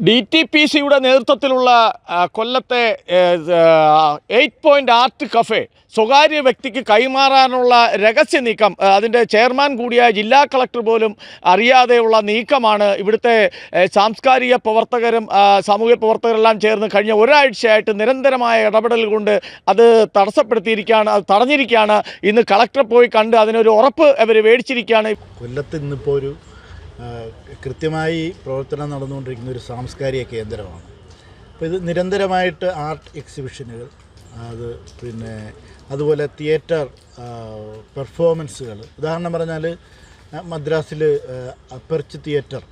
DTPCയുടെ നേതൃത്വത്തിലുള്ള കൊല്ലത്തെ 8 point art cafe സ്വകാര്യ വ്യക്തിക്ക് കൈമാറാനുള്ള രഹസ്യ നീക്കം, അതിൻ്റെ ചെയർമാൻ കൂടിയായ ജില്ലാ കളക്ടർ പോലും അറിയാതെയുള്ള നീക്കമാണ് ഇവിടുത്തെ സാംസ്കാരിക പ്രവർത്തകരും സാമൂഹ്യ പ്രവർത്തകരെല്ലാം ചേർന്ന് കഴിഞ്ഞ ഒരാഴ്ചയായിട്ട് നിരന്തരമായ ഇടപെടൽ കൊണ്ട് അത് തടസ്സപ്പെടുത്തിയിരിക്കുകയാണ്, അത് തടഞ്ഞിരിക്കുകയാണ്. ഇന്ന് കളക്ടറെ പോയി കണ്ട് അതിനൊരു ഉറപ്പ് അവർ മേടിച്ചിരിക്കുകയാണ്. കൊല്ലത്ത് ഇന്നിപ്പോൾ ഒരു കൃത്യമായി പ്രവർത്തനം നടന്നുകൊണ്ടിരിക്കുന്ന ഒരു സാംസ്കാരിക കേന്ദ്രമാണ്. അപ്പോൾ ഇത് നിരന്തരമായിട്ട് ആർട്ട് എക്സിബിഷനുകൾ, അതുപോലെ തിയേറ്റർ പെർഫോമൻസുകൾ, ഉദാഹരണം പറഞ്ഞാൽ മദ്രാസിൽ അപ്പർച്ച് തിയേറ്റർ,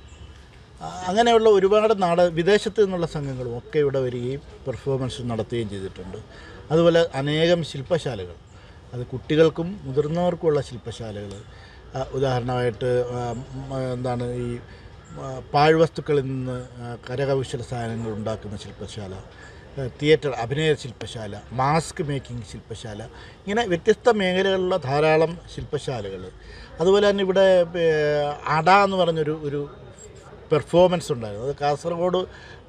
അങ്ങനെയുള്ള ഒരുപാട് വിദേശത്ത് നിന്നുള്ള സംഘങ്ങളും ഒക്കെ ഇവിടെ വരികയും പെർഫോമൻസ് നടത്തുകയും ചെയ്തിട്ടുണ്ട്. അതുപോലെ അനേകം ശില്പശാലകൾ, അത് കുട്ടികൾക്കും മുതിർന്നവർക്കുമുള്ള ശില്പശാലകൾ, ഉദാഹരണമായിട്ട് ഈ പാഴ്വസ്തുക്കളിൽ നിന്ന് കരകൗശല സാധനങ്ങൾ ഉണ്ടാക്കുന്ന ശില്പശാല, തിയേറ്റർ അഭിനയ ശില്പശാല, മാസ്ക് മേക്കിംഗ് ശില്പശാല, ഇങ്ങനെ വ്യത്യസ്ത മേഖലകളിലുള്ള ധാരാളം ശില്പശാലകൾ. അതുപോലെ തന്നെ ഇവിടെ അട എന്ന് പറഞ്ഞൊരു പെർഫോമൻസ് ഉണ്ടായിരുന്നു. അത് കാസർഗോഡ്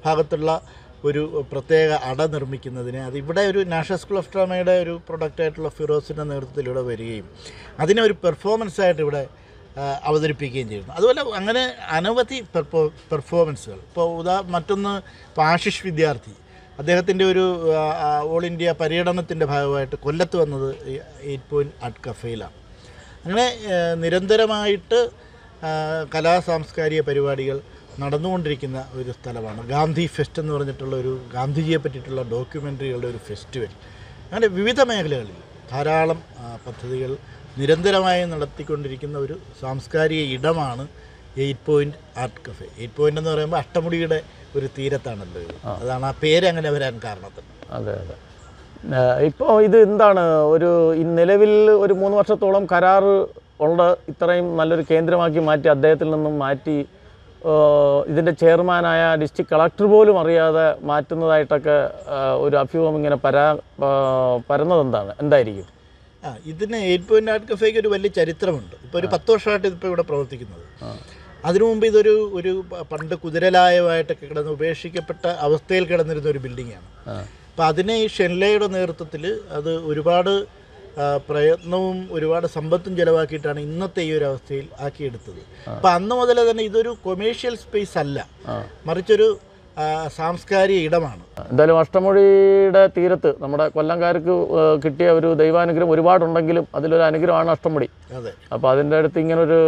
ഭാഗത്തുള്ള ഒരു പ്രത്യേക അട നിർമ്മിക്കുന്നതിന് അതിവിടെ ഒരു നാഷണൽ സ്കൂൾ ഓഫ് ഡ്രാമയുടെ ഒരു പ്രൊഡക്റ്റായിട്ടുള്ള ഫിറോസിൻ്റെ നേതൃത്വത്തിൽ ഇവിടെ വരികയും അതിനെ ഒരു പെർഫോമൻസായിട്ട് ഇവിടെ അവതരിപ്പിക്കുകയും ചെയ്യുന്നു. അതുപോലെ അങ്ങനെ അനവധി പെർഫോമൻസുകൾ. ഇപ്പോൾ മറ്റൊന്ന് ആശിഷ് വിദ്യാർത്ഥി, അദ്ദേഹത്തിൻ്റെ ഒരു ഓൾ ഇന്ത്യ പര്യടനത്തിൻ്റെ ഭാഗമായിട്ട് കൊല്ലത്ത് വന്നത് 8 പോയിന്റ് ആർട്ട് കഫേയിലാണ്. അങ്ങനെ നിരന്തരമായിട്ട് സാംസ്കാരിക പരിപാടികൾ നടന്നുകൊണ്ടിരിക്കുന്ന ഒരു സ്ഥലമാണ്. ഗാന്ധി ഫെസ്റ്റ് എന്ന് പറഞ്ഞിട്ടുള്ള ഒരു ഗാന്ധിജിയെ പറ്റിയിട്ടുള്ള ഡോക്യുമെൻ്ററികളുടെ ഒരു ഫെസ്റ്റിവൽ. അങ്ങനെ വിവിധ മേഖലകളിൽ ധാരാളം പദ്ധതികൾ നിരന്തരമായി നടത്തിക്കൊണ്ടിരിക്കുന്ന ഒരു സാംസ്കാരിക ഇടമാണ് 8 പോയിന്റ് ആർട്ട് കഫേ. 8 പോയിന്റ് എന്ന് പറയുമ്പോൾ അഷ്ടമുടിയുടെ ഒരു തീരത്താണല്ലോ ഇത്. അതാണ് ആ പേര് അങ്ങനെ വരാൻ കാരണത്തിന്. അതെ. ഇപ്പോൾ ഇത് എന്താണ്, നിലവിൽ ഒരു 3 വർഷത്തോളം കരാർ ഉള്ള ഇത്രയും നല്ലൊരു കേന്ദ്രമാക്കി മാറ്റി അദ്ദേഹത്തിൽ നിന്നും മാറ്റി ഇതിൻ്റെ ചെയർമാനായ ഡിസ്ട്രിക്ട് കളക്ടർ പോലും അറിയാതെ മാറ്റുന്നതായിട്ടൊക്കെ ഒരു അഭ്യൂഹം ഇങ്ങനെ പരന്നതെന്താണ്, എന്തായിരിക്കും? ഇതിന് 8 പോയിന്റ് ആർട്ട് കഫേക്ക് ഒരു വലിയ ചരിത്രമുണ്ട്. ഇപ്പോൾ ഒരു 10 വർഷമായിട്ട് ഇതിപ്പോൾ ഇവിടെ പ്രവർത്തിക്കുന്നത്. അതിനു മുമ്പ് ഇതൊരു പണ്ട് കുതിരലായമായിട്ടൊക്കെ കിടന്ന് ഉപേക്ഷിക്കപ്പെട്ട അവസ്ഥയിൽ കിടന്നിരുന്ന ഒരു ബിൽഡിങ്ങാണ്. അപ്പോൾ അതിനെ ഈ ഷെൻലയുടെ നേതൃത്വത്തിൽ അത് ഒരുപാട് പ്രയത്നവും ഒരുപാട് സമ്പത്തും ചിലവാക്കിയിട്ടാണ് ഇന്നത്തെ ഈ ഒരു അവസ്ഥയിൽ ആക്കിയെടുത്തത്. അപ്പം അന്ന് മുതൽ തന്നെ ഇതൊരു കൊമേഴ്ഷ്യൽ സ്പേസ് അല്ല, മറിച്ചൊരു സാംസ്കാരിക ഇടമാണ്. എന്തായാലും അഷ്ടമുടിയുടെ തീരത്ത് നമ്മുടെ കൊല്ലംകാർക്ക് കിട്ടിയ ഒരു ദൈവാനുഗ്രഹം ഒരുപാടുണ്ടെങ്കിലും അതിലൊരു അനുഗ്രഹമാണ് അഷ്ടമുടി. അതെ. അപ്പോൾ അതിൻ്റെ അടുത്ത് ഇങ്ങനൊരു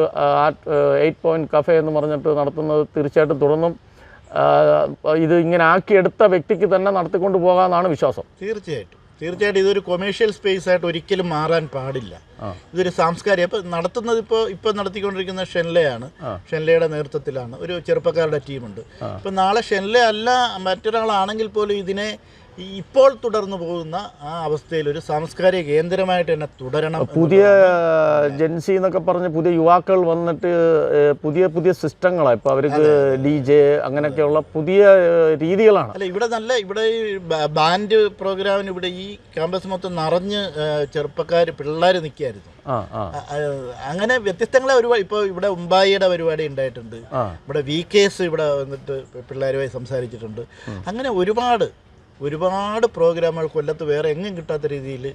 8 പോയിന്റ് കഫേ എന്ന് പറഞ്ഞിട്ട് നടത്തുന്നത് തീർച്ചയായിട്ടും തുടർന്നും ഇത് ഇങ്ങനെ ആക്കിയെടുത്ത വ്യക്തിക്ക് തന്നെ നടത്തിക്കൊണ്ട് പോകാമെന്നാണ് വിശ്വാസം. തീർച്ചയായിട്ടും ഇതൊരു കൊമേഴ്ഷ്യൽ സ്പേസ് ആയിട്ട് ഒരിക്കലും മാറാൻ പാടില്ല. ഇതൊരു സാംസ്കാരിക നടത്തുന്നത് ഇപ്പോൾ നടത്തിക്കൊണ്ടിരിക്കുന്ന ഷെൻലയാണ്. ഷെൻലയുടെ നേതൃത്വത്തിലാണ് ഒരു ചെറുപ്പക്കാരുടെ ടീമുണ്ട്. ഇപ്പം നാളെ ഷെൻല അല്ല മറ്റൊരാളാണെങ്കിൽ പോലും ഇതിനെ ഇപ്പോൾ തുടർന്നു പോകുന്ന ആ അവസ്ഥയിൽ ഒരു സാംസ്കാരിക കേന്ദ്രമായിട്ട് തന്നെ തുടരണം. പുതിയ ജെൻസി എന്നൊക്കെ പറഞ്ഞ് പുതിയ യുവാക്കൾ വന്നിട്ട് പുതിയ സിസ്റ്റങ്ങളാണ് ഇപ്പോൾ അവർക്ക് DJ അങ്ങനെയൊക്കെയുള്ള പുതിയ രീതികളാണ്. അല്ല, ഇവിടെ ഈ ബാൻഡ് പ്രോഗ്രാമിന് ഇവിടെ ഈ ക്യാമ്പസ് മൊത്തം നിറഞ്ഞ് പിള്ളേർ നിൽക്കുകയായിരുന്നു. അങ്ങനെ വ്യത്യസ്തങ്ങളെ ഒരുപാട്. ഇപ്പോൾ ഇവിടെ ഉമ്പായിയുടെ പരിപാടി ഉണ്ടായിട്ടുണ്ട്, ഇവിടെ VKS ഇവിടെ വന്നിട്ട് പിള്ളേരുമായി സംസാരിച്ചിട്ടുണ്ട്. അങ്ങനെ ഒരുപാട് പ്രോഗ്രാമുകൾ കൊല്ലത്ത് വേറെ എങ്ങും കിട്ടാത്ത രീതിയിൽ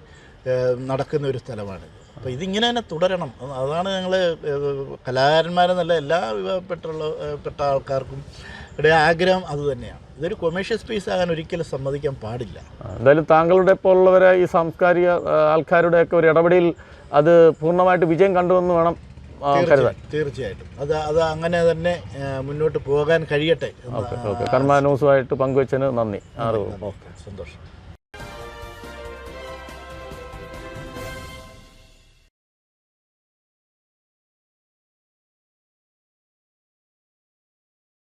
നടക്കുന്ന ഒരു സ്ഥലമാണ്. അപ്പോൾ ഇതിങ്ങനെ തന്നെ തുടരണം. അതാണ് ഞങ്ങൾ കലാകാരന്മാരെന്നല്ല എല്ലാ വിഭാഗപ്പെട്ട ആൾക്കാർക്കും ഇവിടെ ആഗ്രഹം അതുതന്നെയാണ്. ഇതൊരു കൊമേഴ്ഷ്യൽ സ്പേസ് ആകാൻ ഒരിക്കലും സമ്മതിക്കാൻ പാടില്ല. എന്തായാലും താങ്കളുടെ ഇപ്പോൾ ഉള്ളവരെ ഈ സാംസ്കാരിക ആൾക്കാരുടെയൊക്കെ ഒരു ഇടപെടലിൽ അത് പൂർണ്ണമായിട്ട് വിജയം കണ്ടുവെന്ന് വേണം കരുതാൻ. തീർച്ചയായിട്ടും അത് അങ്ങനെ തന്നെ മുന്നോട്ട് പോകാൻ കഴിയട്ടെ. കർമ്മ ന്യൂസുമായിട്ട് പങ്കുവച്ചതിന് നന്ദി. സന്തോഷം.